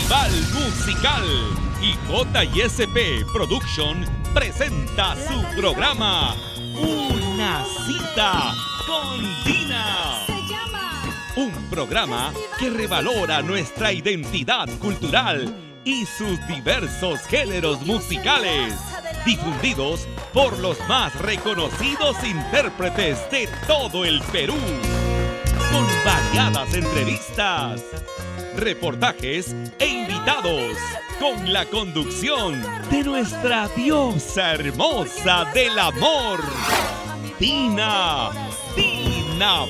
Festival Musical y JSP Production presenta su programa Una Cita con Dina. Un programa que revalora nuestra identidad cultural y sus diversos géneros musicales, difundidos por los más reconocidos intérpretes de todo el Perú, con variadas entrevistas, reportajes e invitados, con la conducción de nuestra diosa hermosa del amor, Dina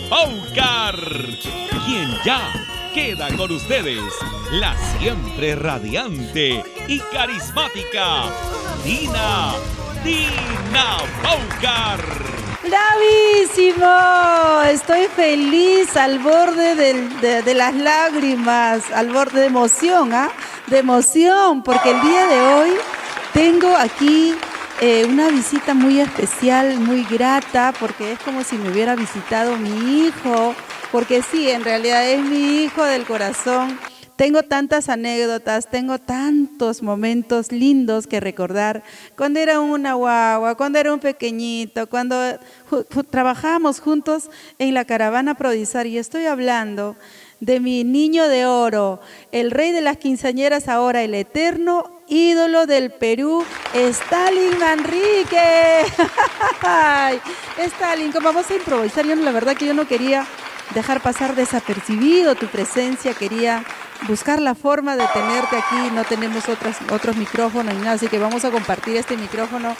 Paucar, quien ya queda con ustedes, la siempre radiante y carismática Dina Paucar. ¡Bravísimo! Estoy feliz, al borde de las lágrimas, al borde de emoción, de emoción, porque el día de hoy tengo aquí una visita muy especial, muy grata, porque es como si me hubiera visitado mi hijo, porque sí, en realidad es mi hijo del corazón. Tengo tantas anécdotas, tengo tantos momentos lindos que recordar. Cuando era una guagua, cuando era un pequeñito, cuando trabajábamos juntos en la caravana Prodisar, y estoy hablando de mi niño de oro, el rey de las quinceañeras ahora, el eterno ídolo del Perú, Stalin Manrique. Stalin, ¿cómo vamos a improvisar? La verdad que yo no quería dejar pasar desapercibido tu presencia, quería buscar la forma de tenerte aquí. No tenemos otros micrófonos ni nada, así que vamos a compartir este micrófono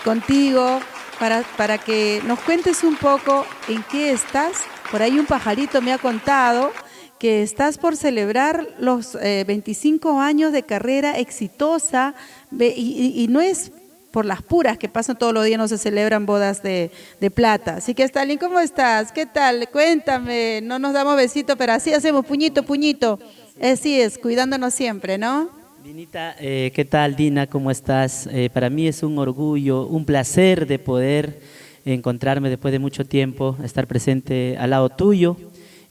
contigo para que nos cuentes un poco en qué estás. Por ahí un pajarito me ha contado que estás por celebrar los 25 años de carrera exitosa, y no es por las puras que pasan todos los días, no se celebran bodas de plata. Así que, Stalin, ¿cómo estás? ¿Qué tal? Cuéntame, no nos damos besitos, pero así hacemos puñito. Así es, cuidándonos siempre, ¿no? Dinita, ¿qué tal, Dina? ¿Cómo estás? Para mí es un orgullo, un placer de poder encontrarme después de mucho tiempo, estar presente al lado tuyo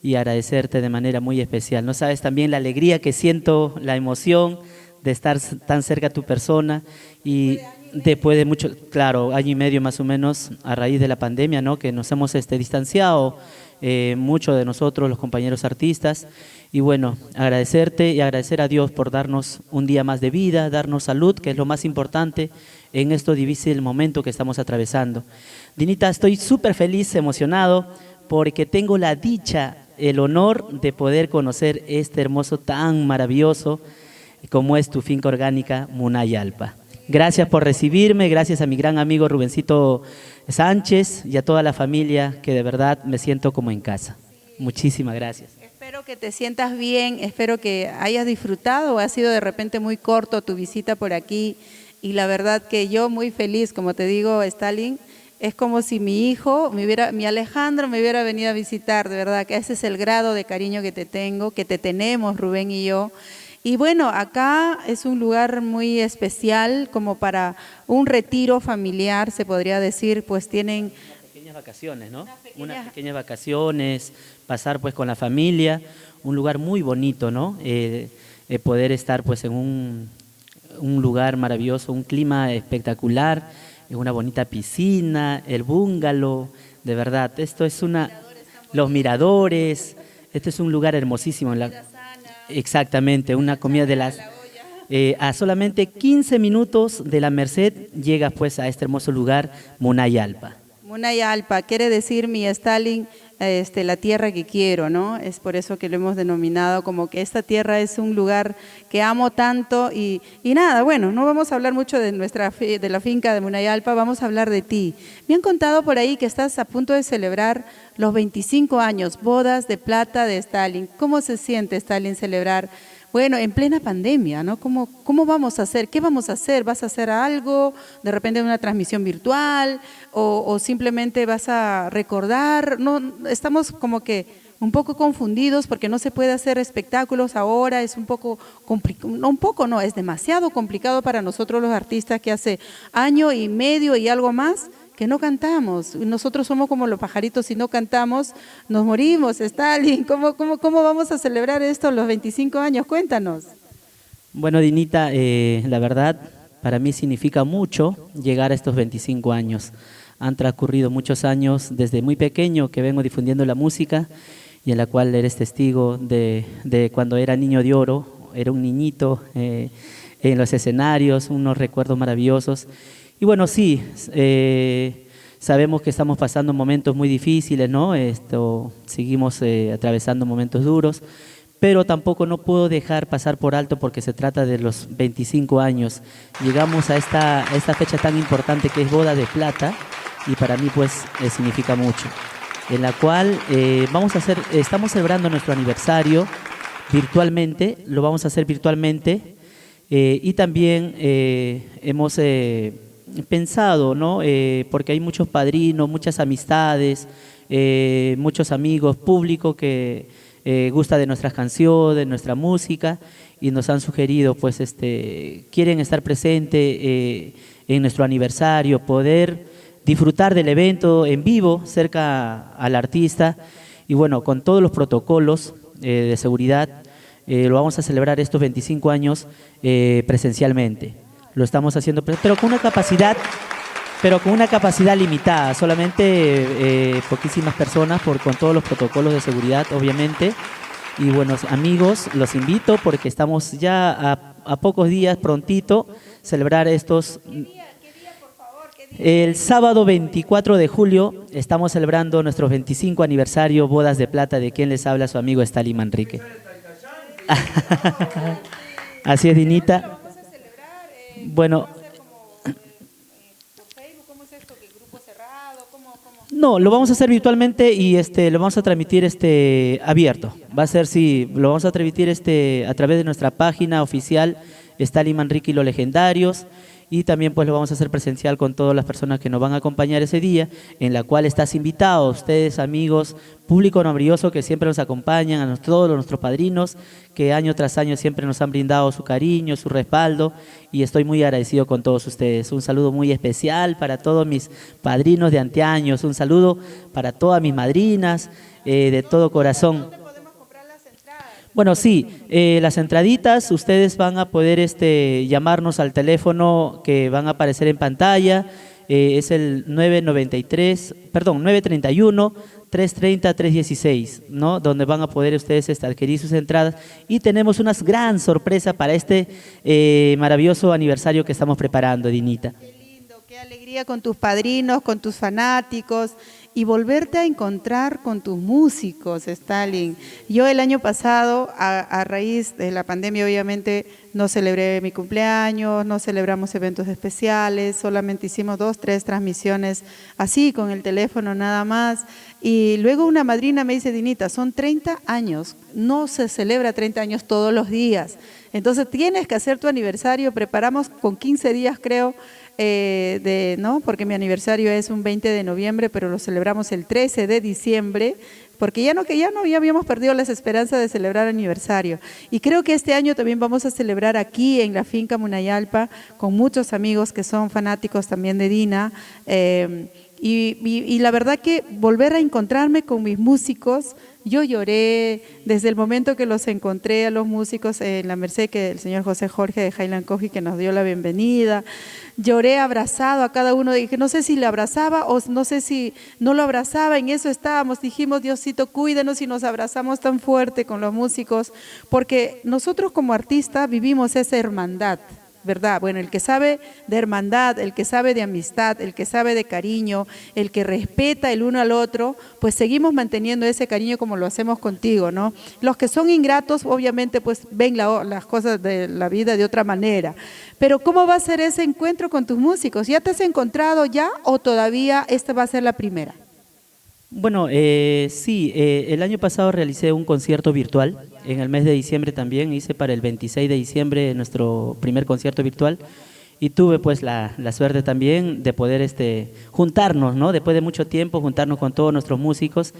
y agradecerte de manera muy especial. No sabes también la alegría que siento, la emoción de estar tan cerca a tu persona, y después de mucho, claro, año y medio más o menos, a raíz de la pandemia, ¿no? Que nos hemos distanciado mucho de nosotros, los compañeros artistas. Y bueno, agradecerte y agradecer a Dios por darnos un día más de vida, darnos salud, que es lo más importante en este difícil momento que estamos atravesando. Dinita, estoy súper feliz, emocionado, porque tengo la dicha, el honor de poder conocer este hermoso, tan maravilloso como es tu finca orgánica Munayalpa. Gracias por recibirme, gracias a mi gran amigo Rubencito Sánchez y a toda la familia, que de verdad me siento como en casa. Muchísimas gracias. Espero que te sientas bien, espero que hayas disfrutado. Ha sido de repente muy corto tu visita por aquí, y la verdad que yo muy feliz, como te digo, Stalin, es como si mi hijo, mi Alejandro, me hubiera venido a visitar. De verdad que ese es el grado de cariño que te tengo, que te tenemos, Rubén y yo. Y bueno, acá es un lugar muy especial, como para un retiro familiar, se podría decir, pues tienen pequeñas vacaciones, ¿no? Unas pequeñas vacaciones, pasar pues con la familia, un lugar muy bonito, ¿no? Poder estar pues en un lugar maravilloso, un clima espectacular, una bonita piscina, el bungalow, de verdad, esto es los miradores, este es un lugar hermosísimo. Exactamente, una comida de las... a solamente 15 minutos de la Merced llegas pues a este hermoso lugar, Munayalpa. Munayalpa quiere decir, mi Stalin, la tierra que quiero, ¿no? Es por eso que lo hemos denominado como que esta tierra es un lugar que amo tanto. Y nada, bueno, no vamos a hablar mucho de la finca de Munayalpa, vamos a hablar de ti. Me han contado por ahí que estás a punto de celebrar los 25 años, bodas de plata de Stalin. ¿Cómo se siente, Stalin, celebrar? Bueno, en plena pandemia, ¿no? ¿Cómo vamos a hacer? ¿Qué vamos a hacer? ¿Vas a hacer algo? ¿De repente una transmisión virtual? ¿O simplemente vas a recordar? No, estamos como que un poco confundidos porque no se puede hacer espectáculos ahora. Es un poco complicado, no, es demasiado complicado para nosotros los artistas que hace año y medio y algo más que no cantamos. Nosotros somos como los pajaritos, si no cantamos nos morimos. Stalin, ¿cómo vamos a celebrar esto los 25 años? Cuéntanos. Bueno, Dinita, la verdad, para mí significa mucho llegar a estos 25 años. Han transcurrido muchos años desde muy pequeño que vengo difundiendo la música y en la cual eres testigo de cuando era niño de oro, era un niñito en los escenarios, unos recuerdos maravillosos. Y bueno, sí, sabemos que estamos pasando momentos muy difíciles, ¿no? Seguimos atravesando momentos duros, pero tampoco no puedo dejar pasar por alto porque se trata de los 25 años. Llegamos a esta fecha tan importante que es Boda de Plata y para mí pues significa mucho, en la cual estamos celebrando nuestro aniversario virtualmente, lo vamos a hacer virtualmente y también hemos pensado, ¿no? Porque hay muchos padrinos, muchas amistades, muchos amigos, público que gusta de nuestras canciones, de nuestra música y nos han sugerido, pues, quieren estar presentes en nuestro aniversario, poder disfrutar del evento en vivo cerca al artista y bueno, con todos los protocolos de seguridad, lo vamos a celebrar estos 25 años presencialmente. Lo estamos haciendo, pero con una capacidad limitada, solamente poquísimas personas con todos los protocolos de seguridad, obviamente. Y bueno, amigos, los invito porque estamos ya a pocos días, prontito, celebrar estos... ¿Qué día, por favor? ¿Qué día? El sábado 24 de julio estamos celebrando nuestro 25 aniversario, Bodas de Plata, de quien les habla su amigo Stalin Manrique. Así es, Dinita. Bueno, no, lo vamos a hacer virtualmente y lo vamos a transmitir abierto. Va a ser, sí, lo vamos a transmitir a través de nuestra página oficial, Stalin Manrique y los Legendarios, y también pues lo vamos a hacer presencial con todas las personas que nos van a acompañar ese día, en la cual estás invitado, ustedes amigos, público maravilloso que siempre nos acompañan, a todos nuestros padrinos que año tras año siempre nos han brindado su cariño, su respaldo y estoy muy agradecido con todos ustedes. Un saludo muy especial para todos mis padrinos de anteaños, un saludo para todas mis madrinas de todo corazón. Bueno, sí, las entraditas, ustedes van a poder llamarnos al teléfono que van a aparecer en pantalla, es el 931-330-316, ¿no? Donde van a poder ustedes adquirir sus entradas y tenemos una gran sorpresa para maravilloso aniversario que estamos preparando, Dinita. Qué lindo, qué alegría con tus padrinos, con tus fanáticos. Y volverte a encontrar con tus músicos, Stalin. Yo el año pasado, a raíz de la pandemia, obviamente, no celebré mi cumpleaños, no celebramos eventos especiales, solamente hicimos 2, 3 transmisiones así, con el teléfono nada más. Y luego una madrina me dice, Dinita, son 30 años, no se celebra 30 años todos los días. Entonces tienes que hacer tu aniversario, preparamos con 15 días, creo, ¿no? Porque mi aniversario es un 20 de noviembre, pero lo celebramos el 13 de diciembre, porque ya habíamos perdido las esperanzas de celebrar aniversario. Y creo que este año también vamos a celebrar aquí en la finca Munayalpa, con muchos amigos que son fanáticos también de Dina, y la verdad que volver a encontrarme con mis músicos, yo lloré desde el momento que los encontré a los músicos en la merced que el señor José Jorge de Highland Coffee que nos dio la bienvenida. Lloré abrazado a cada uno, dije, no sé si le abrazaba o no sé si no lo abrazaba, en eso estábamos, dijimos, Diosito, cuídanos y nos abrazamos tan fuerte con los músicos, porque nosotros como artistas vivimos esa hermandad, ¿verdad? Bueno, el que sabe de hermandad, el que sabe de amistad, el que sabe de cariño, el que respeta el uno al otro, pues seguimos manteniendo ese cariño como lo hacemos contigo, ¿no? Los que son ingratos, obviamente, pues ven las cosas de la vida de otra manera. Pero ¿cómo va a ser ese encuentro con tus músicos? ¿Ya te has encontrado ya o todavía esta va a ser la primera? Bueno, sí, el año pasado realicé un concierto virtual, en el mes de diciembre también, hice para el 26 de diciembre nuestro primer concierto virtual y tuve pues la suerte también de poder juntarnos, ¿no? Después de mucho tiempo, juntarnos con todos nuestros músicos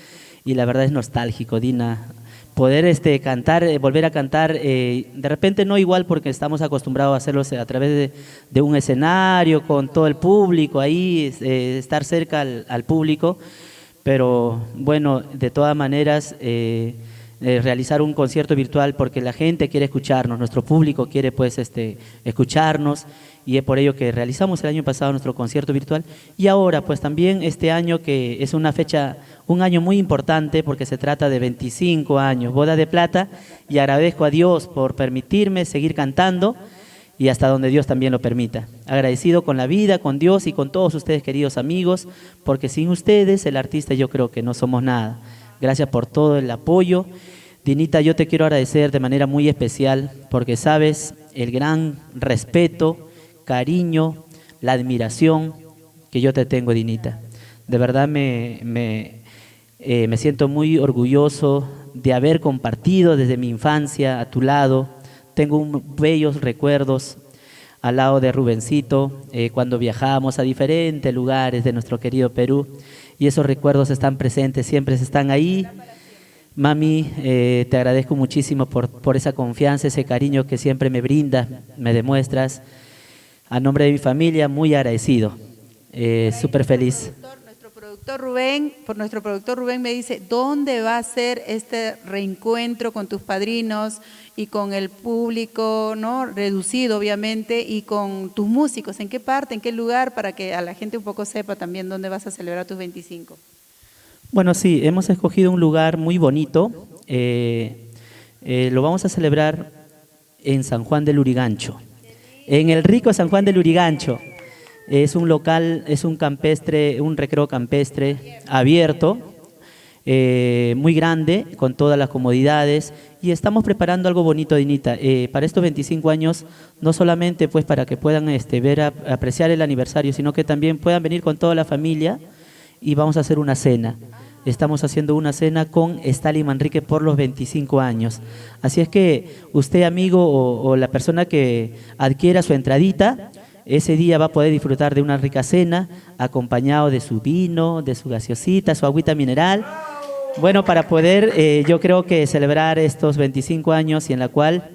y la verdad es nostálgico, Dina, poder cantar, volver a cantar, de repente no igual porque estamos acostumbrados a hacerlo a través de un escenario, con todo el público ahí, estar cerca al público. Pero bueno, de todas maneras, realizar un concierto virtual porque la gente quiere escucharnos, nuestro público quiere pues escucharnos, y es por ello que realizamos el año pasado nuestro concierto virtual, y ahora pues también este año, que es una fecha, un año muy importante porque se trata de 25 años, boda de plata, y agradezco a Dios por permitirme seguir cantando y hasta donde Dios también lo permita. Agradecido con la vida, con Dios y con todos ustedes, queridos amigos, porque sin ustedes el artista yo creo que no somos nada. Gracias por todo el apoyo. Dinita, yo te quiero agradecer de manera muy especial porque sabes el gran respeto, cariño, la admiración que yo te tengo, Dinita. De verdad me siento muy orgulloso de haber compartido desde mi infancia a tu lado. Tengo bellos recuerdos al lado de Rubencito, cuando viajábamos a diferentes lugares de nuestro querido Perú, y esos recuerdos están presentes, siempre están ahí. Mami, te agradezco muchísimo por esa confianza, ese cariño que siempre me brindas, me demuestras. A nombre de mi familia, muy agradecido, súper feliz. Nuestro productor Rubén me dice, ¿dónde va a ser este reencuentro con tus padrinos y con el público, ¿no? Reducido obviamente, y con tus músicos? ¿En qué parte, en qué lugar, para que a la gente un poco sepa también dónde vas a celebrar tus 25? Bueno, sí, hemos escogido un lugar muy bonito. Lo vamos a celebrar en San Juan del Lurigancho, en el rico San Juan del Lurigancho. Es un local, es un campestre, un recreo campestre abierto, muy grande, con todas las comodidades, y estamos preparando algo bonito, Dinita, para estos 25 años, no solamente pues para que puedan apreciar el aniversario, sino que también puedan venir con toda la familia, y vamos a hacer una cena. Estamos haciendo una cena con Stalin Manrique por los 25 años. Así es que usted, amigo, o la persona que adquiera su entradita, ese día va a poder disfrutar de una rica cena, acompañado de su vino, de su gaseosita, su agüita mineral. Bueno, para poder, yo creo que celebrar estos 25 años, y en la cual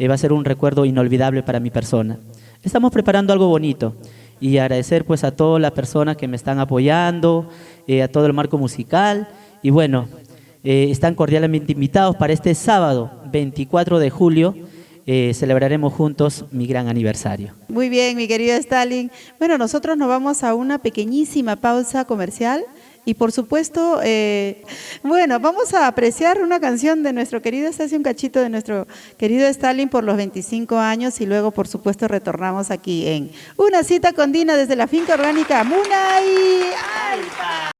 va a ser un recuerdo inolvidable para mi persona. Estamos preparando algo bonito, y agradecer pues a todas las personas que me están apoyando, a todo el marco musical, y bueno, están cordialmente invitados para este sábado 24 de julio. Celebraremos juntos mi gran aniversario. Muy bien, mi querido Stalin. Bueno, nosotros nos vamos a una pequeñísima pausa comercial y por supuesto, bueno, vamos a apreciar una canción de nuestro querido, un cachito de nuestro querido Stalin por los 25 años, y luego por supuesto retornamos aquí en Una Cita con Dina desde la finca orgánica Munay Alta.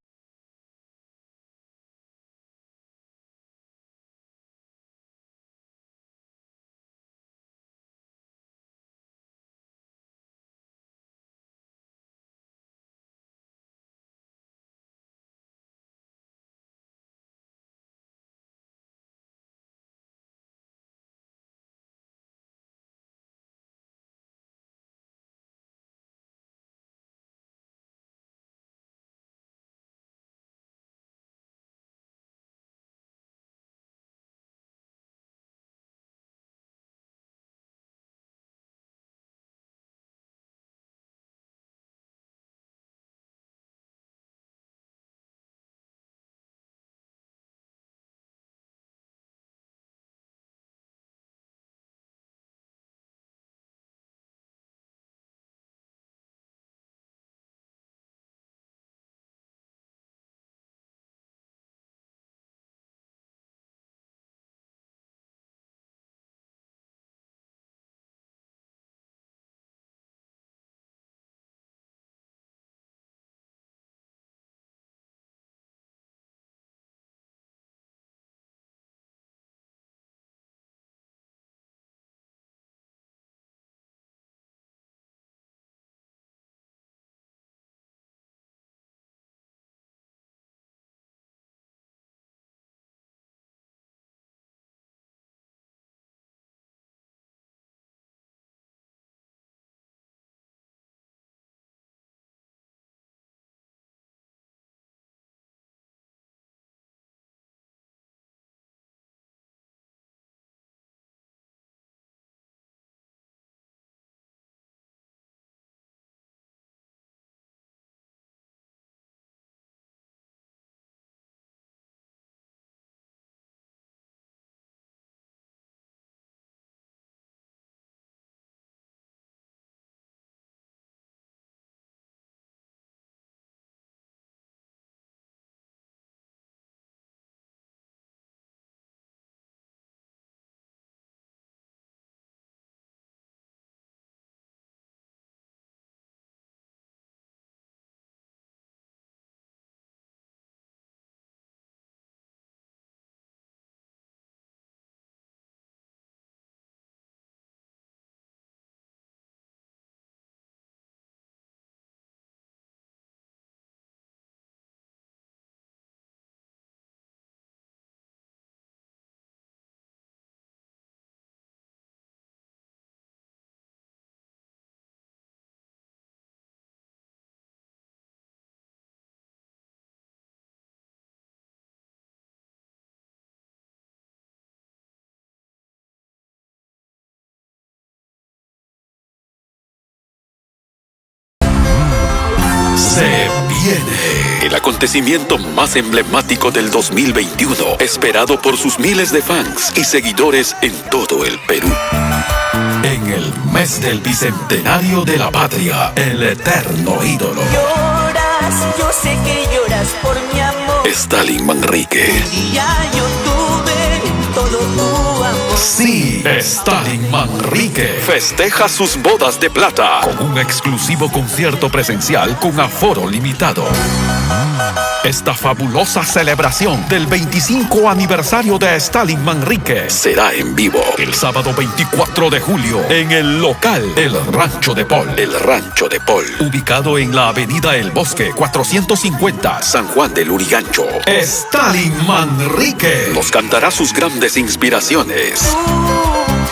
viene el acontecimiento más emblemático del 2021, esperado por sus miles de fans y seguidores en todo el Perú. En el mes del bicentenario de la patria, el eterno ídolo. Lloras, yo sé que lloras por mi amor. Stalin Manrique. Un día yo tuve todo tu amor. Sí, Stalin Manrique festeja sus bodas de plata con un exclusivo concierto presencial con aforo limitado. Esta fabulosa celebración del 25 aniversario de Stalin Manrique será en vivo el sábado 24 de julio en el local El Rancho de Paul. El Rancho de Paul, ubicado en la avenida El Bosque 450, San Juan del Lurigancho. Stalin Manrique nos cantará sus grandes inspiraciones.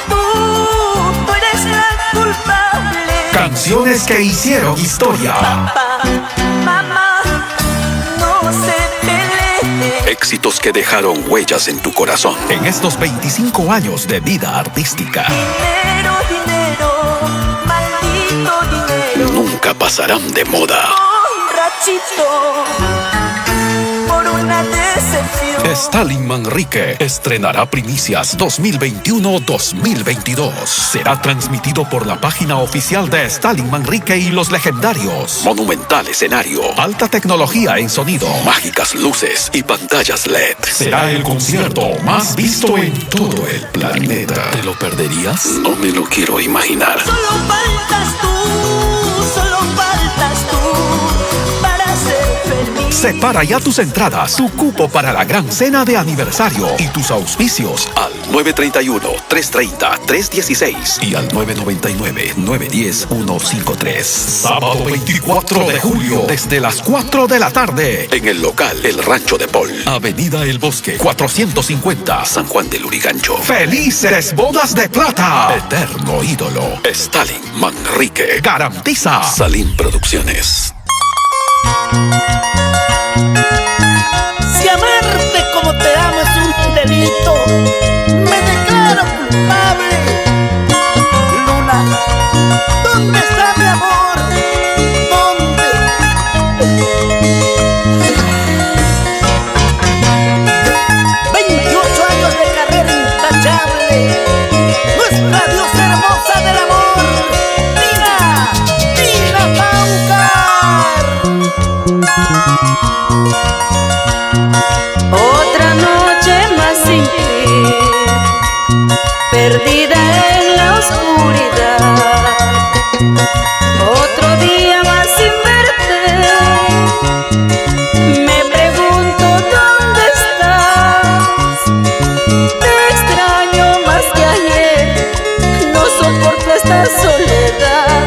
Tú eres la culpable. Canciones que hicieron historia. Papá, mamá, no se peleen. Éxitos que dejaron huellas en tu corazón en estos 25 años de vida artística. Dinero, dinero, maldito dinero. Nunca pasarán de moda. Borrachito, por una decepción. Stalin Manrique estrenará Primicias 2021-2022. Será transmitido por la página oficial de Stalin Manrique y los legendarios. Monumental escenario, alta tecnología en sonido, mágicas luces y pantallas LED. Será el concierto más visto en todo el planeta. ¿Te lo perderías? No me lo quiero imaginar. Solo faltas tú para ser feliz. Separa ya tus entradas, tu cupo para la gran cena de aniversario y tus auspicios al 931-330-316 y al 999-910-153. Sábado 24 de julio, desde las 4 de la tarde, en el local El Rancho de Paul, Avenida El Bosque 450, San Juan del Lurigancho. ¡Felices bodas de plata! Eterno ídolo, Stalin Manrique. Garantiza Salim Producciones. Si amarte como te amo es un delito, me declaro culpable. Luna, ¿dónde está mi amor? ¿Dónde? 28 años de carrera intachable, nuestra diosa hermosa del amor, Tina Paucar. Otra noche más sin ti, perdida en la oscuridad. Otro día más sin verte, me pregunto dónde estás. Te extraño más que ayer, no soporto esta soledad.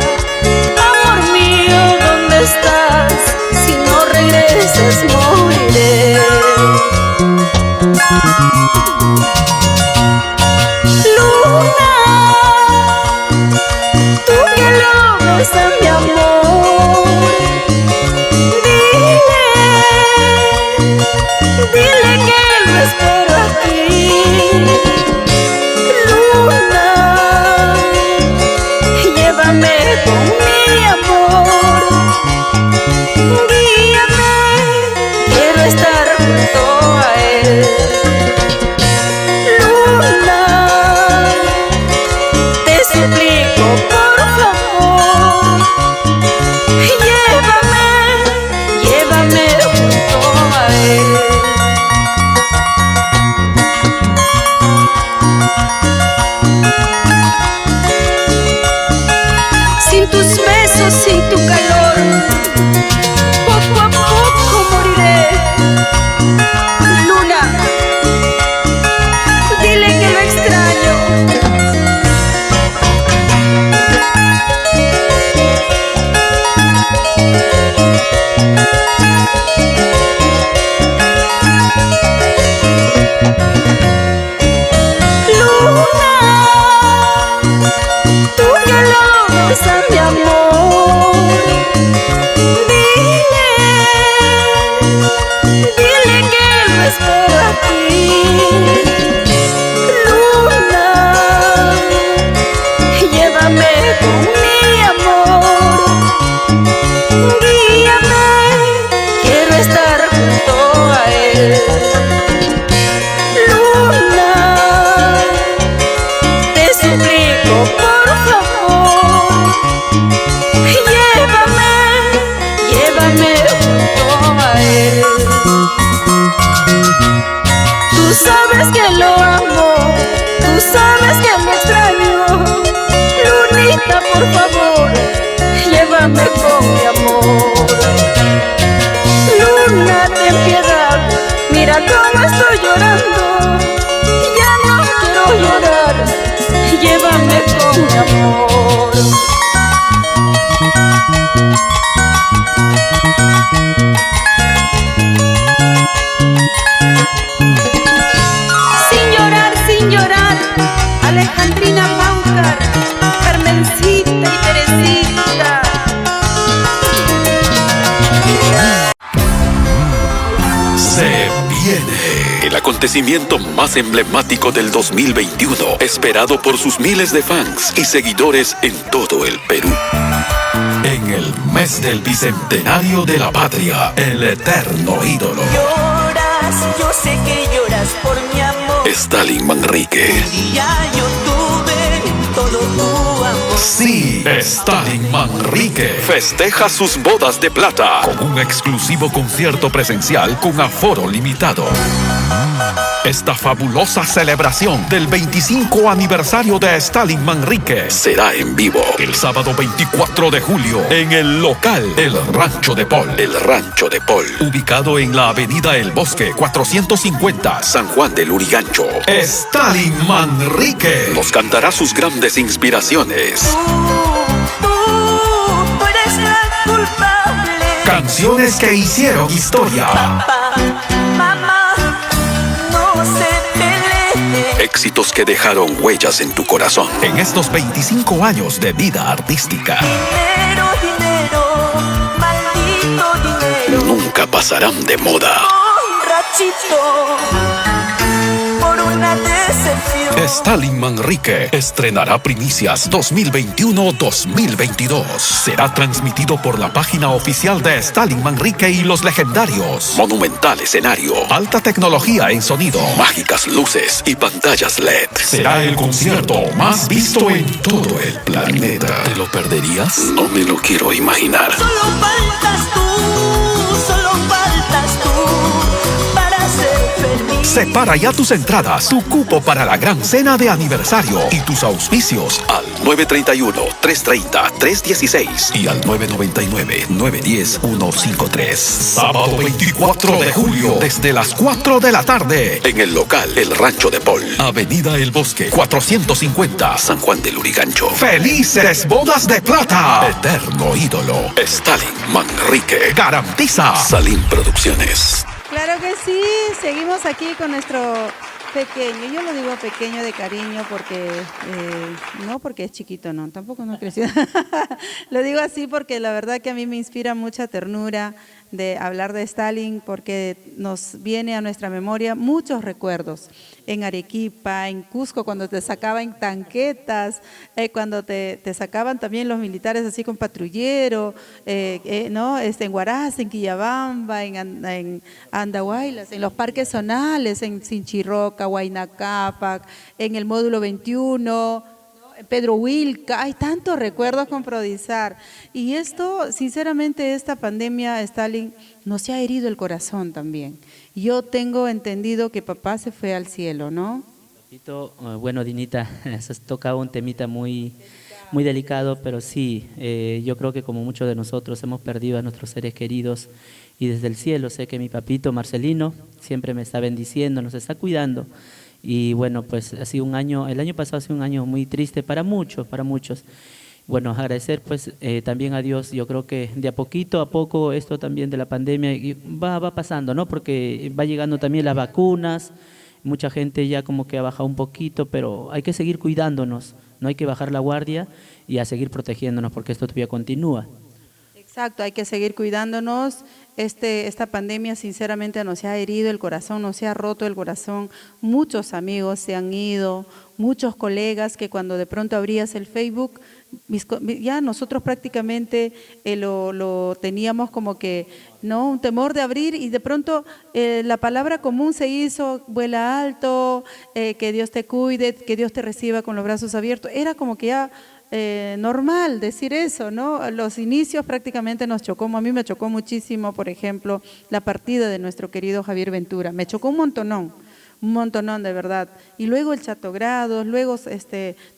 Amor mío, ¿dónde estás? Si no regresas moriré. Luna, tú que logras a mi amor, dile que lo espero aquí. Luna, llévame con mi amor, guíame, quiero estar junto a él. Luna, te suplico por favor, llévame junto a él. Sin tus besos, sin tu calor, poco a poco moriré. Luna, dile que lo extraño. Luna, tú que logras a mi amor, dile que lo espero aquí. Luna, llévame con mi amor, guíame, él. Luna, te suplico por favor, llévame junto a él. Tú sabes que lo amo, tú sabes que me extraño. Lunita, por favor, llévame con mi amor. Luna, ten piedad, mira cómo estoy llorando. Ya no quiero llorar, llévame con mi amor. Sin llorar, Alejandrina Paucar, Carmencita y Teresita. Se viene el acontecimiento más emblemático del 2021, esperado por sus miles de fans y seguidores en todo el Perú. En el mes del bicentenario de la patria, el eterno ídolo. Lloras, yo sé que lloras por mi amor. Stalin Manrique. Un día yo tuve todo tu amor. Sí, Stalin Manrique festeja sus bodas de plata con un exclusivo concierto presencial con aforo limitado. Esta fabulosa celebración del 25 aniversario de Stalin Manrique será en vivo el sábado 24 de julio en el local El Rancho de Pol. El Rancho de Pol, ubicado en la avenida El Bosque 450, San Juan del Lurigancho. Stalin Manrique nos cantará sus grandes inspiraciones. Tú eres la culpable. Canciones que hicieron historia. Papá, mamá, no se peleen. Éxitos que dejaron huellas en tu corazón en estos 25 años de vida artística. Dinero, dinero, maldito dinero. Nunca pasarán de moda. Borrachito, por una decepción. Stalin Manrique estrenará Primicias 2021-2022. Será transmitido por la página oficial de Stalin Manrique y los legendarios. Monumental escenario, alta tecnología en sonido, mágicas luces y pantallas LED. Será el concierto más visto en todo el planeta. ¿Te lo perderías? No me lo quiero imaginar. Solo faltas tú para ser feliz. Separa ya tus entradas, tu cupo para la gran cena de aniversario y tus auspicios al 931-330-316 y al 999-910-153. Sábado 24 de julio desde las 4 de la tarde en el local El Rancho de Pol, Avenida El Bosque 450, San Juan del Lurigancho. ¡Felices bodas de plata! Eterno ídolo, Stalin Manrique. Garantiza Salim Producciones. Claro que sí, seguimos aquí con nuestro pequeño. Yo lo digo pequeño de cariño porque, no porque es chiquito, no, tampoco no creció. Lo digo así porque la verdad que a mí me inspira mucha ternura de hablar de Stalin porque nos viene a nuestra memoria muchos recuerdos. En Arequipa, en Cusco, cuando te sacaban tanquetas, cuando te sacaban también los militares así con patrullero, ¿no? En Huaraz, en Quillabamba, en Andahuaylas, en los parques zonales, en Sinchirroca, Huayna Cápac, en el módulo 21, Pedro Wilca, hay tantos recuerdos con Prodizar. Y esto, sinceramente, esta pandemia, Stalin, nos ha herido el corazón también. Yo tengo entendido que papá se fue al cielo, ¿no? Bueno, Dinita, has tocado un temita muy delicado, pero sí, yo creo que como muchos de nosotros hemos perdido a nuestros seres queridos y desde el cielo sé que mi papito Marcelino siempre me está bendiciendo, nos está cuidando. Y bueno, pues ha sido un año, el año pasado ha sido un año muy triste para muchos. Bueno, agradecer pues también a Dios, yo creo que de a poquito a poco esto también de la pandemia va pasando, ¿no? Porque va llegando también las vacunas, mucha gente ya como que ha bajado un poquito, pero hay que seguir cuidándonos, no hay que bajar la guardia y a seguir protegiéndonos porque esto todavía continúa. Exacto, hay que seguir cuidándonos. Esta pandemia sinceramente nos ha herido el corazón, nos ha roto el corazón. Muchos amigos se han ido, muchos colegas que cuando de pronto abrías el Facebook, ya nosotros prácticamente lo teníamos como que, ¿no? Un temor de abrir y de pronto la palabra común se hizo, vuela alto, que Dios te cuide, que Dios te reciba con los brazos abiertos. Era como que ya normal decir eso, ¿no? A los inicios prácticamente nos chocó, a mí me chocó muchísimo, por ejemplo, la partida de nuestro querido Javier Ventura, me chocó un montonón de verdad. Y luego el Chato Grados, luego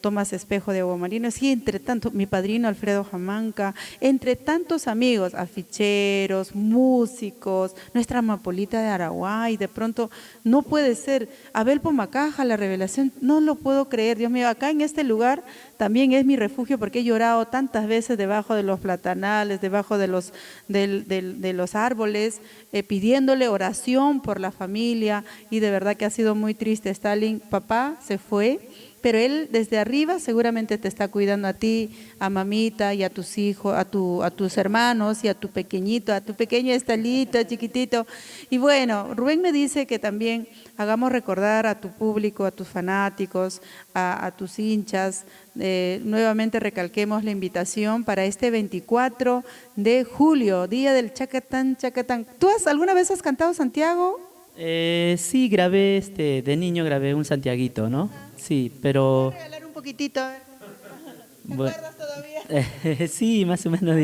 Tomás Espejo de Aguamarinos, y entre tanto, mi padrino Alfredo Jamanca, entre tantos amigos, aficheros, músicos, nuestra Amapolita de Araguay, de pronto, no puede ser, Abel Pomacaja, la revelación, no lo puedo creer, Dios mío, acá en este lugar también es mi refugio porque he llorado tantas veces debajo de los platanales, debajo de los árboles, pidiéndole oración por la familia, y de verdad que ha sido muy triste. Stalin, papá se fue, pero él desde arriba seguramente te está cuidando a ti, a mamita y a tus hijos, a tus hermanos y a tu pequeñito, a tu pequeño Estalito, chiquitito. Y bueno, Rubén me dice que también hagamos recordar a tu público, a tus fanáticos, a tus hinchas. Nuevamente recalquemos la invitación para este 24 de julio, Día del Chacatán, Chacatán. ¿Tú alguna vez has cantado Santiago? Sí, grabé, de niño grabé un Santiaguito, ¿no? Sí, pero... ¿Puedo regalar un poquitito? A ver. ¿Te Bueno, acuerdas todavía? sí, más o menos.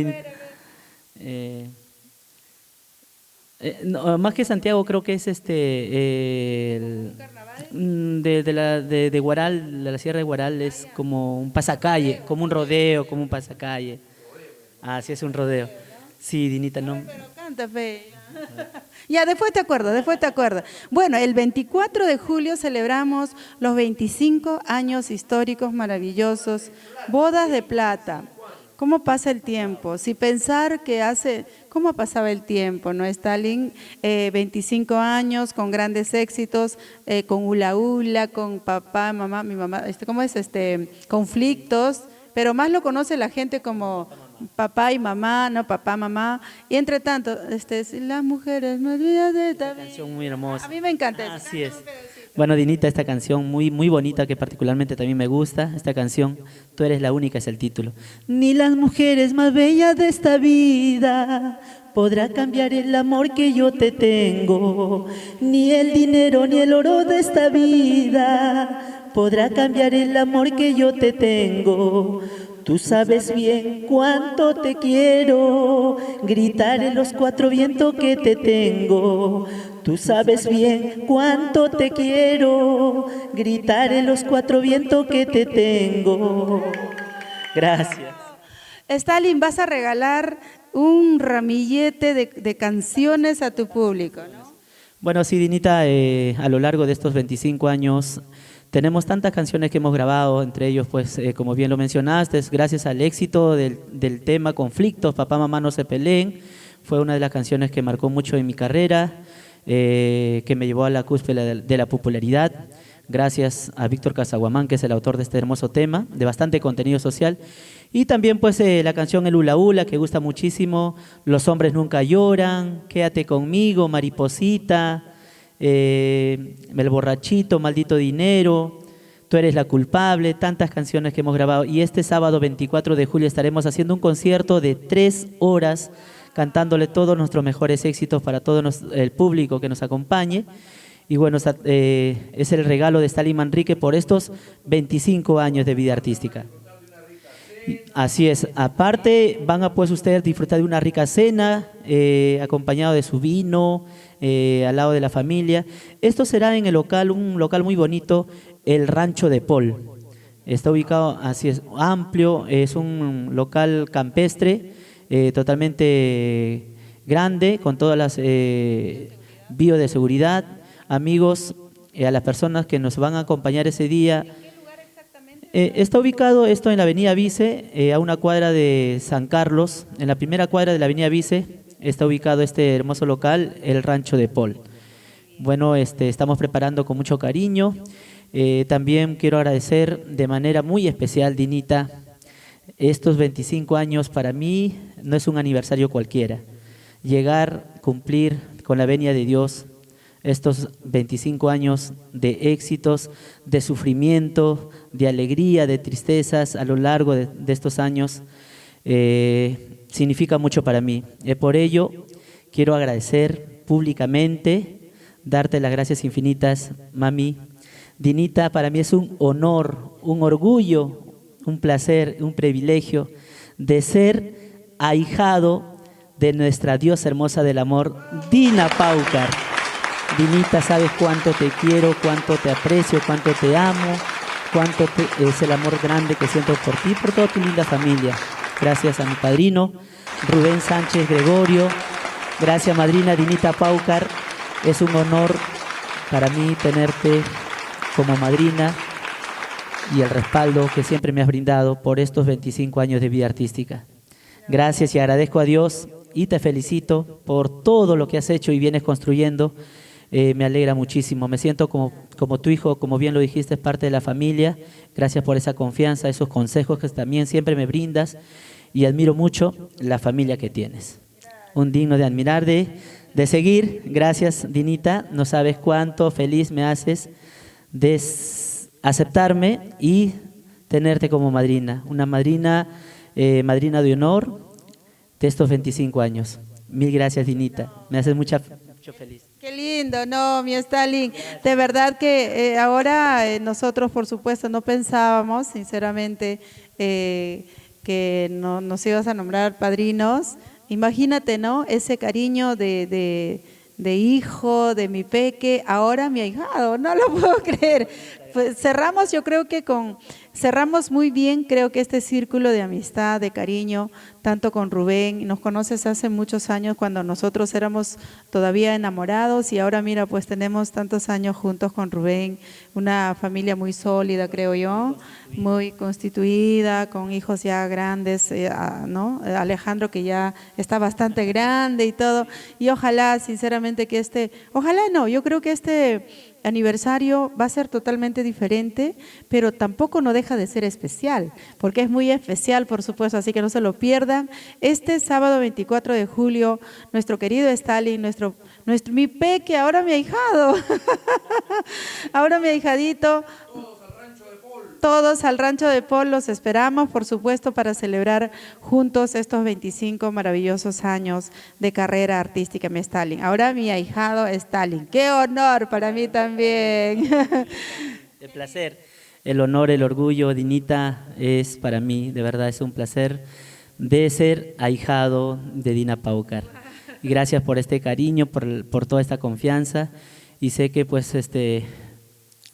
No, más que Santiago creo que es de Huaral, de la Sierra de Huaral, es como un pasacalle, como un rodeo, como un pasacalle. Ah, sí, es un rodeo. Sí, Dinita, no... Pero canta, fe. Ya, después te acuerdas. Bueno, el 24 de julio celebramos los 25 años históricos maravillosos, bodas de plata. ¿Cómo pasa el tiempo? Si pensar ¿cómo pasaba el tiempo, no, Stalin? 25 años con grandes éxitos, con hula hula, con papá, mamá, mi mamá, ¿cómo es? Conflictos, pero más lo conoce la gente como papá y mamá, no papá, mamá, y entre tanto, las mujeres más bellas de esta vida. Canción muy hermosa. A mí me encanta. Así es. Bueno, Dinita, esta canción muy, muy bonita que particularmente también me gusta, esta canción, Tú eres la única, es el título. Ni las mujeres más bellas de esta vida podrá cambiar el amor que yo te tengo, ni el dinero ni el oro de esta vida podrá cambiar el amor que yo te tengo. Tú sabes bien cuánto te quiero, gritar en los cuatro vientos que te tengo. Tú sabes bien cuánto te quiero, gritar en los cuatro vientos que te tengo. Gracias. Stalin, vas a regalar un ramillete de canciones a tu público, ¿no? Bueno, sí, Dinita, a lo largo de estos 25 años tenemos tantas canciones que hemos grabado, entre ellos, pues, como bien lo mencionaste, es gracias al éxito del tema Conflictos, Papá, Mamá, no se peleen. Fue una de las canciones que marcó mucho en mi carrera, que me llevó a la cúspide de la popularidad, gracias a Víctor Casaguamán, que es el autor de este hermoso tema, de bastante contenido social. Y también, pues, la canción El Hula Hula, que gusta muchísimo, Los hombres nunca lloran, Quédate conmigo, Mariposita, El borrachito, Maldito dinero, Tú eres la culpable, tantas canciones que hemos grabado. Y este sábado 24 de julio estaremos haciendo un concierto de 3 horas cantándole todos nuestros mejores éxitos para todo el público que nos acompañe. Y bueno, es el regalo de Stalin Manrique por estos 25 años de vida artística. Así es, aparte van a pues ustedes disfrutar de una rica cena, acompañado de su vino, al lado de la familia. Esto será en el local, un local muy bonito, el Rancho de Paul. Está ubicado, así es, amplio, es un local campestre, totalmente grande, con todas las vías de seguridad. Amigos, a las personas que nos van a acompañar ese día. Está ubicado esto en la avenida Vice, a una cuadra de San Carlos. En la primera cuadra de la avenida Vice está ubicado este hermoso local, el Rancho de Paul. Bueno, estamos preparando con mucho cariño. También quiero agradecer de manera muy especial, Dinita, estos 25 años para mí no es un aniversario cualquiera. Llegar, cumplir con la venia de Dios estos 25 años de éxitos, de sufrimiento, de alegría, de tristezas a lo largo de estos años, significa mucho para mí. Por ello, quiero agradecer públicamente, darte las gracias infinitas, mami. Dinita, para mí es un honor, un orgullo, un placer, un privilegio de ser ahijado de nuestra diosa hermosa del amor, Dina Paucar. Dinita, sabes cuánto te quiero, cuánto te aprecio, cuánto te amo, es el amor grande que siento por ti y por toda tu linda familia. Gracias a mi padrino, Rubén Sánchez Gregorio. Gracias, madrina Dinita Paucar. Es un honor para mí tenerte como madrina y el respaldo que siempre me has brindado por estos 25 años de vida artística. Gracias y agradezco a Dios y te felicito por todo lo que has hecho y vienes construyendo. Me alegra muchísimo, me siento como tu hijo, como bien lo dijiste, es parte de la familia. Gracias por esa confianza, esos consejos que también siempre me brindas y admiro mucho la familia que tienes. Un digno de admirar, de seguir. Gracias, Dinita, no sabes cuánto feliz me haces de aceptarme y tenerte como madrina, una madrina de honor de estos 25 años. Mil gracias, Dinita, me haces mucho feliz. Qué lindo, no, mi Stalin. De verdad que ahora nosotros, por supuesto, no pensábamos, sinceramente, que no, nos ibas a nombrar padrinos. Imagínate, ¿no? Ese cariño de hijo, de mi peque, ahora mi ahijado, no lo puedo creer. Pues cerramos, yo creo que cerramos muy bien, creo que este círculo de amistad, de cariño, tanto con Rubén, nos conoces hace muchos años cuando nosotros éramos todavía enamorados y ahora mira, pues tenemos tantos años juntos con Rubén, una familia muy sólida, creo yo, muy constituida, con hijos ya grandes, ¿no? Alejandro que ya está bastante grande y todo, y ojalá, sinceramente, que yo creo que este aniversario va a ser totalmente diferente, pero tampoco no deja de ser especial, porque es muy especial, por supuesto, así que no se lo pierdan. Este sábado 24 de julio, nuestro querido Stalin, mi peque, ahora mi ahijado, ahora mi ahijadito, todos al Rancho de Paul, los esperamos, por supuesto, para celebrar juntos estos 25 maravillosos años de carrera artística, mi Stalin. Ahora mi ahijado Stalin. ¡Qué honor para mí también! El placer, el honor, el orgullo, Dinita, es para mí, de verdad, es un placer de ser ahijado de Dina Paucar. Y gracias por este cariño, por toda esta confianza, y sé que pues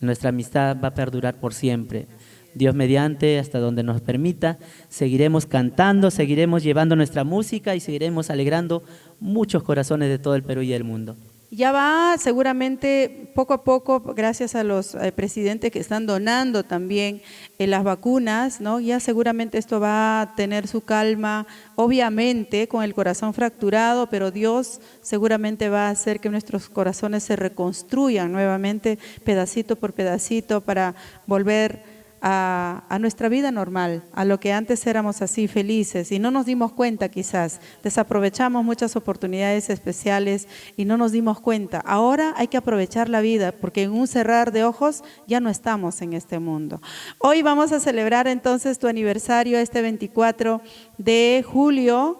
nuestra amistad va a perdurar por siempre. Dios mediante, hasta donde nos permita, seguiremos cantando, seguiremos llevando nuestra música y seguiremos alegrando muchos corazones de todo el Perú y del mundo. Ya va seguramente poco a poco, gracias a los presidentes que están donando también las vacunas, ¿no? Ya seguramente esto va a tener su calma, obviamente con el corazón fracturado, pero Dios seguramente va a hacer que nuestros corazones se reconstruyan nuevamente pedacito por pedacito para volver a nuestra vida normal, a lo que antes éramos así felices y no nos dimos cuenta, quizás desaprovechamos muchas oportunidades especiales y no nos dimos cuenta. Ahora hay que aprovechar la vida porque en un cerrar de ojos ya no estamos en este mundo. Hoy vamos a celebrar entonces tu aniversario, este 24 de julio,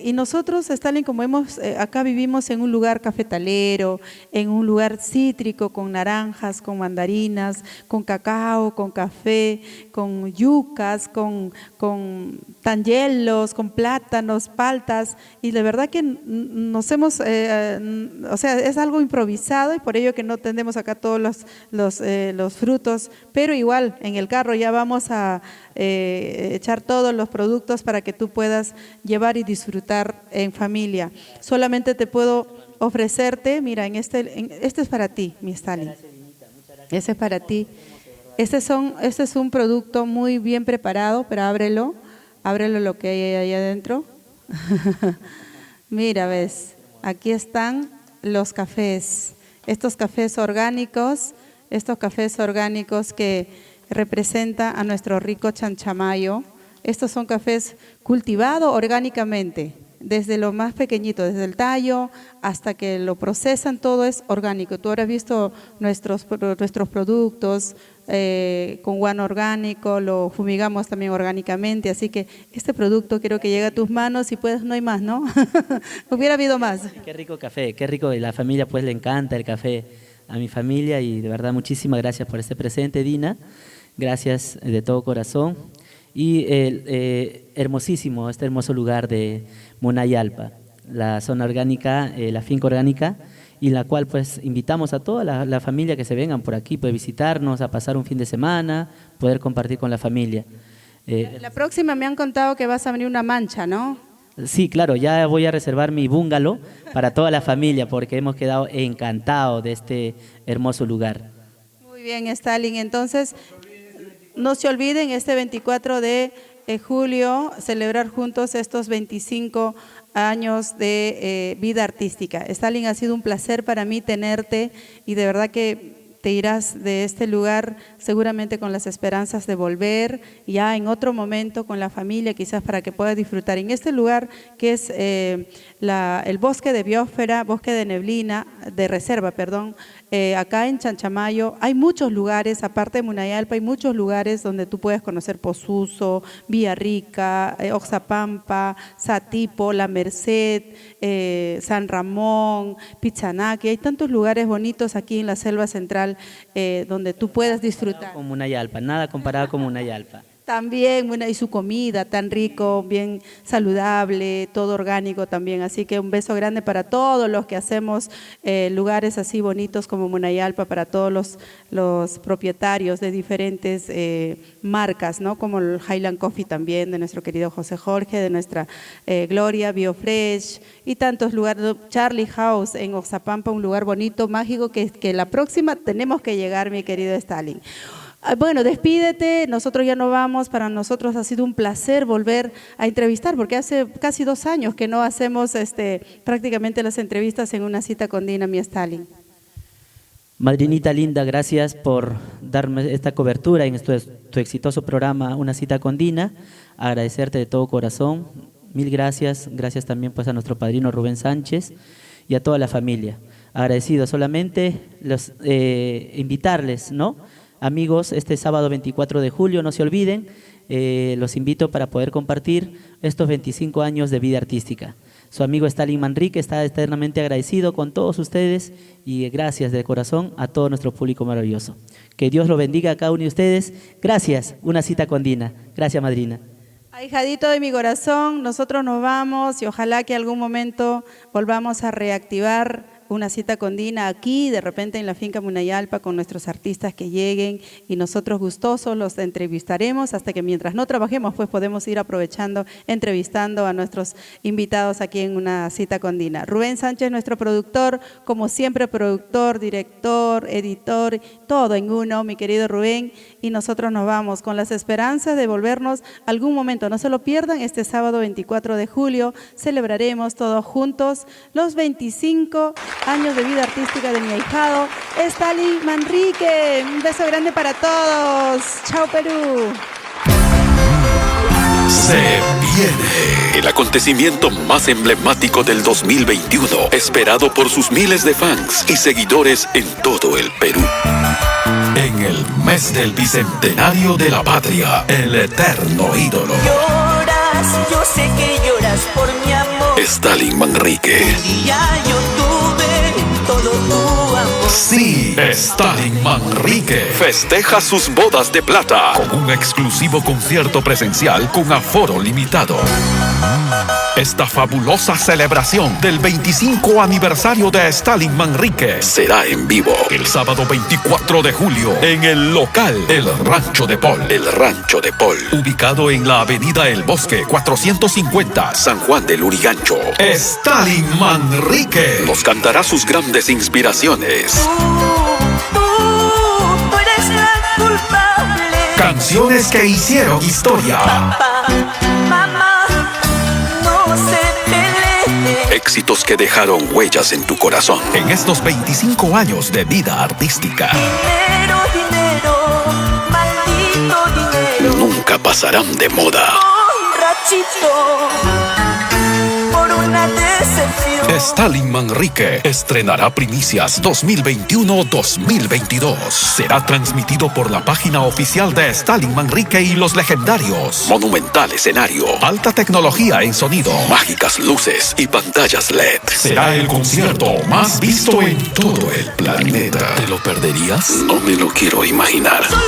y nosotros, Stalin, como acá vivimos en un lugar cafetalero, en un lugar cítrico, con naranjas, con mandarinas, con cacao, con café, con yucas, con tangelos, con plátanos, paltas, y de verdad que nos hemos, o sea, es algo improvisado y por ello que no tenemos acá todos los frutos, pero igual en el carro ya vamos a echar todos los productos para que tú puedas llevar y disfrutar en familia. Solamente te puedo ofrecerte, mira, este es para ti, mi Stalin. Ese es para ti. Este es un producto muy bien preparado, pero ábrelo lo que hay ahí adentro. Mira, ves, aquí están los cafés, estos cafés orgánicos que representan a nuestro rico chanchamayo. Estos son cafés cultivados orgánicamente, desde lo más pequeñito, desde el tallo hasta que lo procesan, todo es orgánico. Tú habrás visto nuestros productos con guano orgánico, lo fumigamos también orgánicamente, así que este producto quiero que llegue a tus manos y pues no hay más, ¿no? Hubiera habido más. Qué rico café, qué rico, y la familia pues le encanta el café a mi familia y de verdad muchísimas gracias por este presente, Dina, gracias de todo corazón. Y hermosísimo, este hermoso lugar de Munayalpa, la zona orgánica, la finca orgánica, y la cual pues invitamos a toda la familia que se vengan por aquí, pues visitarnos, a pasar un fin de semana, poder compartir con la familia. La próxima me han contado que vas a venir una mancha, ¿no? Sí, claro, ya voy a reservar mi bungalow para toda la familia porque hemos quedado encantados de este hermoso lugar. Muy bien, Stalin, entonces no se olviden este 24 de julio celebrar juntos estos 25 años de vida artística. Stalin, ha sido un placer para mí tenerte y de verdad que te irás de este lugar seguramente con las esperanzas de volver ya en otro momento con la familia, quizás para que puedas disfrutar. En este lugar que es el bosque de biosfera, bosque de neblina, de reserva, perdón, acá en Chanchamayo hay muchos lugares, aparte de Munayalpa, hay muchos lugares donde tú puedes conocer Posuso, Villarrica, Oxapampa, Satipo, La Merced, San Ramón, Pichanaki. Hay tantos lugares bonitos aquí en la selva central donde tú puedas disfrutar. Como Munayalpa, nada comparado con Munayalpa. También, y su comida tan rico, bien saludable, todo orgánico también. Así que un beso grande para todos los que hacemos lugares así bonitos como Munayalpa, para todos los propietarios de diferentes marcas, ¿no? Como el Highland Coffee también, de nuestro querido José Jorge, de nuestra Gloria, BioFresh y tantos lugares. Charlie House en Oxapampa, un lugar bonito, mágico, que la próxima tenemos que llegar, mi querido Stalin. Bueno, despídete, nosotros ya no vamos, para nosotros ha sido un placer volver a entrevistar, porque hace casi 2 años que no hacemos prácticamente las entrevistas en una cita con Dina, mi Stalin. Madrinita linda, gracias por darme esta cobertura en tu exitoso programa Una Cita con Dina, agradecerte de todo corazón, mil gracias, gracias también pues a nuestro padrino Rubén Sánchez y a toda la familia, agradecido. Solamente invitarles, ¿no? Amigos, este sábado 24 de julio, no se olviden, los invito para poder compartir estos 25 años de vida artística. Su amigo Stalin Manrique está eternamente agradecido con todos ustedes y gracias de corazón a todo nuestro público maravilloso. Que Dios lo bendiga a cada uno de ustedes. Gracias, Una Cita con Dina. Gracias, madrina. Ahijadito de mi corazón, nosotros nos vamos y ojalá que algún momento volvamos a reactivar Una Cita con Dina aquí, de repente en la finca Munayalpa, con nuestros artistas que lleguen y nosotros gustosos los entrevistaremos hasta que mientras no trabajemos pues podemos ir aprovechando, entrevistando a nuestros invitados aquí en Una Cita con Dina. Rubén Sánchez, nuestro productor, como siempre productor, director, editor, todo en uno, mi querido Rubén, y nosotros nos vamos con las esperanzas de volvernos algún momento. No se lo pierdan, este sábado 24 de julio celebraremos todos juntos los 25 años de vida artística de mi ahijado Stalin Manrique. Un beso grande para todos. Chao, Perú. Se viene el acontecimiento más emblemático del 2021, esperado por sus miles de fans y seguidores en todo el Perú. En el mes del bicentenario de la patria, el eterno ídolo. Lloras, yo sé que lloras por mi amor. Stalin Manrique. Un día yo tuve todo tu amor. Sí, Stalin Manrique festeja sus bodas de plata con un exclusivo concierto presencial con aforo limitado. Esta fabulosa celebración del 25 aniversario de Stalin Manrique será en vivo el sábado 24 de julio en el local El Rancho de Pol. El Rancho de Pol, ubicado en la avenida El Bosque 450, San Juan del Lurigancho. Stalin Manrique nos cantará sus grandes inspiraciones. Tú eres la culpable. Canciones que hicieron historia. Papá, mamá, no se peleen. Éxitos que dejaron huellas en tu corazón en estos 25 años de vida artística. Dinero, dinero, maldito dinero. Nunca pasarán de moda. Borrachito, por un una decepción. Stalin Manrique estrenará Primicias 2021-2022. Será transmitido por la página oficial de Stalin Manrique y los legendarios. Monumental escenario, alta tecnología en sonido, mágicas luces y pantallas LED. Será el concierto más visto en todo el planeta. ¿Te lo perderías? No me lo quiero imaginar. Solo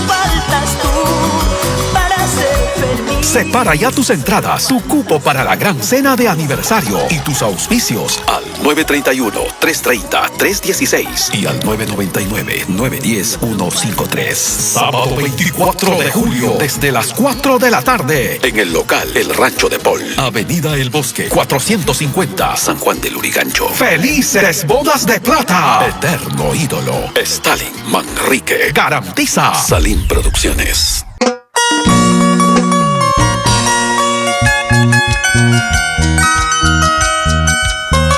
faltas tú para ser feliz. Separa ya tus entradas, tu cupo para la gran cena de aniversario y tus auspicios al 931-330-316 y al 999-910-153. Sábado 24 de julio, desde las 4 de la tarde, en el local El Rancho de Paul, Avenida El Bosque, 450, San Juan del Lurigancho. ¡Felices bodas de plata! Eterno ídolo, Stalin Manrique. Garantiza Salim Producciones.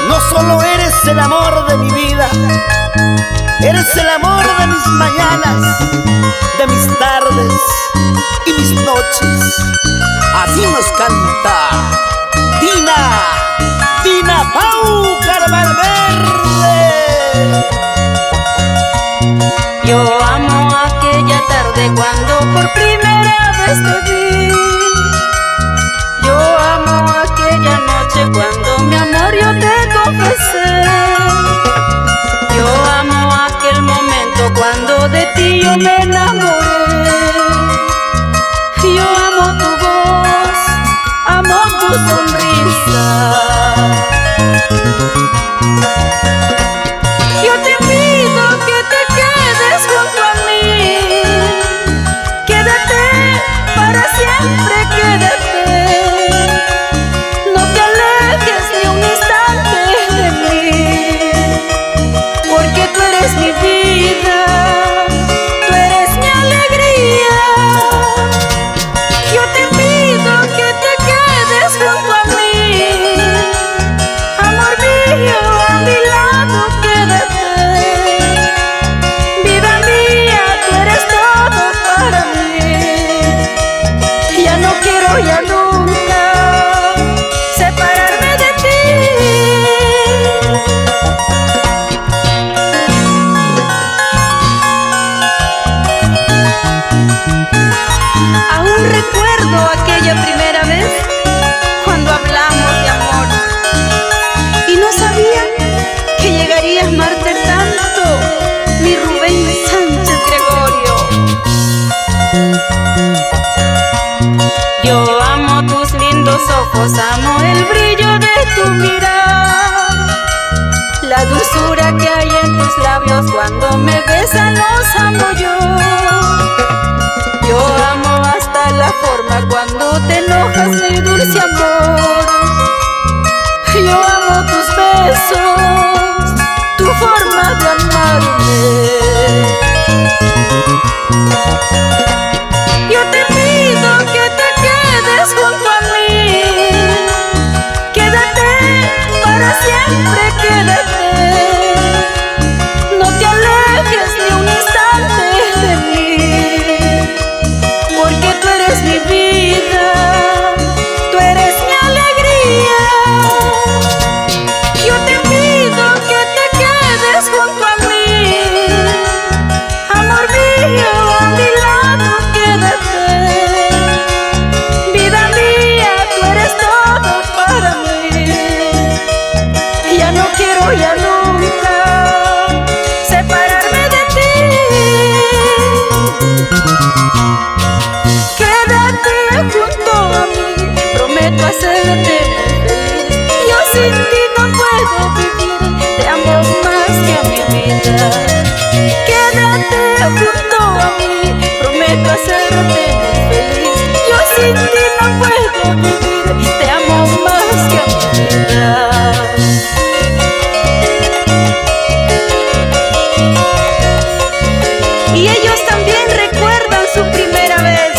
No solo eres el amor de mi vida, eres el amor de mis mañanas, de mis tardes y mis noches. Así nos canta Dina Pau Carvalverde. Yo amo aquella tarde cuando por primera vez te vi. Yo amo aquella noche cuando mi amor yo te confesé. Yo amo aquel momento cuando de ti yo me enamoré. Yo amo tu voz, amo tu sonrisa. Yo te pido que te quedes junto a mí. Quédate para siempre, quédate. No te alejes ni un instante de mí, porque tú eres mi vida, tú eres mi alegría. Yo te pido que te quedes junto a mí. Amor mío, a mi lado quédate. Vida mía, tú eres todo para mí. Ya no quiero ya nunca separarme de ti. Aún recuerdo aquella primera vez cuando hablamos de amor y no sabía que llegaría a amarte tanto, mi Rubén Sánchez Gregorio. Yo amo tus lindos ojos, amo el brillo de tu mirar, la dulzura que hay en tus labios cuando me besan, los amo yo. Yo amo hasta la forma cuando te enojas, mi dulce amor. Yo amo tus besos, tu forma de amarme. Yo te pido que te quedes junto a mí. Quédate para siempre, quédate. No te alejes ni un instante de mí, porque tú eres mi vida, tú eres mi alegría. Yo te pido que te quedes junto a mí. Amor mío, a mi lado quédate. Vida mía, tú eres todo para mí. Ya no quiero ya nunca separarme de ti. Quédate junto a mí, prometo hacerte feliz. Yo sin ti no puedo vivir, te amo más que a mi vida. Quédate junto a mí, prometo hacerte feliz. Yo sin ti no puedo vivir, te amo más que a mi vida. Y ellos también recuerdan su primera vez.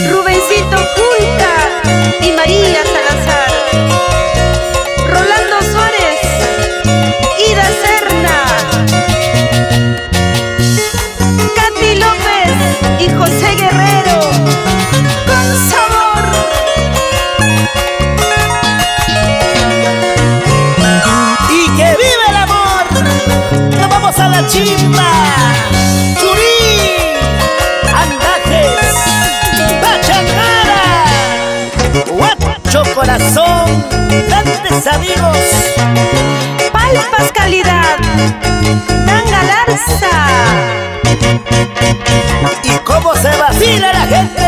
Rubencito Julca y María Salazar, Rolando Suárez, Ida Serna, Katy López y José Guerrero, con sabor. mis amigos. Palpas calidad, Tanga Larza. Y cómo se vacila la gente.